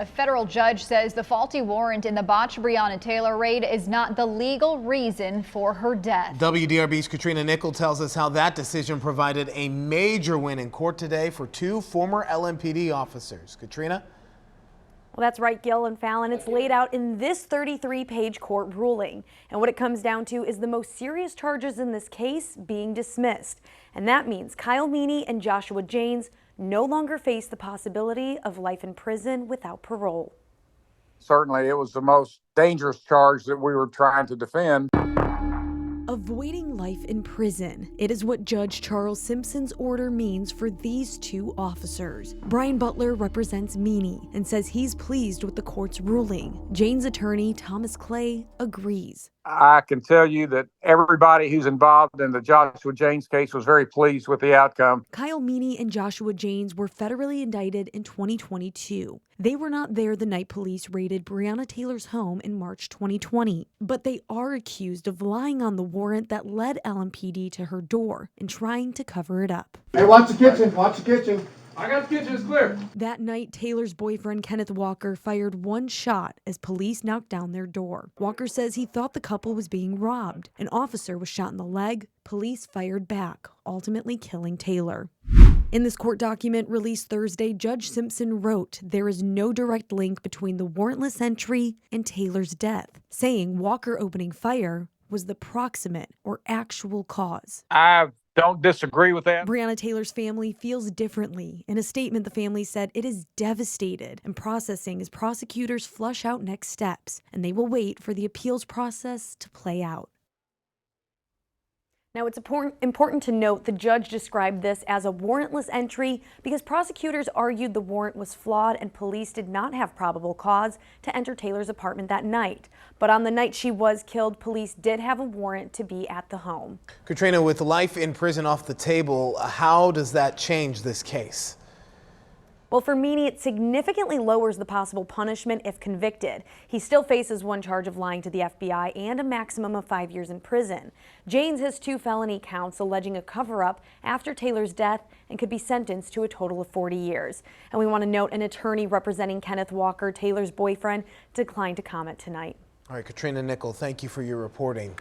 A federal judge says the faulty warrant in the botched Breonna Taylor raid is not the legal reason for her death. WDRB's Katrina Nickel tells us how that decision provided a major win in court today for two former LMPD officers. Katrina? Well, that's right, Gil and Fallon. It's laid out in this 33-page court ruling. And what it comes down to is the most serious charges in this case being dismissed. And that means Kyle Meany and Joshua Janes no longer face the possibility of life in prison without parole. Certainly, it was the most dangerous charge that we were trying to defend. Avoiding life in prison. It is what Judge Charles Simpson's order means for these two officers. Brian Butler represents Meany and says he's pleased with the court's ruling. Jane's attorney, Thomas Clay, agrees. I can tell you that everybody who's involved in the Joshua Janes case was very pleased with the outcome. Kyle Meany and Joshua Janes were federally indicted in 2022. They were not there the night police raided Breonna Taylor's home in March 2020, but they are accused of lying on the warrant that led LMPD to her door and trying to cover it up. Hey, watch the kitchen, watch the kitchen. I got the kitchen, it's clear. That night, Taylor's boyfriend, Kenneth Walker, fired one shot as police knocked down their door. Walker says he thought the couple was being robbed. An officer was shot in the leg. Police fired back, ultimately killing Taylor. In this court document released Thursday, Judge Simpson wrote there is no direct link between the warrantless entry and Taylor's death, saying Walker opening fire was the proximate or actual cause. I don't disagree with that. Breonna Taylor's family feels differently. In a statement, the family said it is devastated and processing as prosecutors flush out next steps, and they will wait for the appeals process to play out. Now, it's important to note the judge described this as a warrantless entry because prosecutors argued the warrant was flawed and police did not have probable cause to enter Taylor's apartment that night. But on the night she was killed, police did have a warrant to be at the home. Katrina, with life in prison off the table, how does that change this case? Well, for Meany, it significantly lowers the possible punishment if convicted. He still faces one charge of lying to the FBI and a maximum of 5 years in prison. Janes has 2 felony counts alleging a cover-up after Taylor's death and could be sentenced to a total of 40 years. And we want to note an attorney representing Kenneth Walker, Taylor's boyfriend, declined to comment tonight. All right, Katrina Nickel, thank you for your reporting.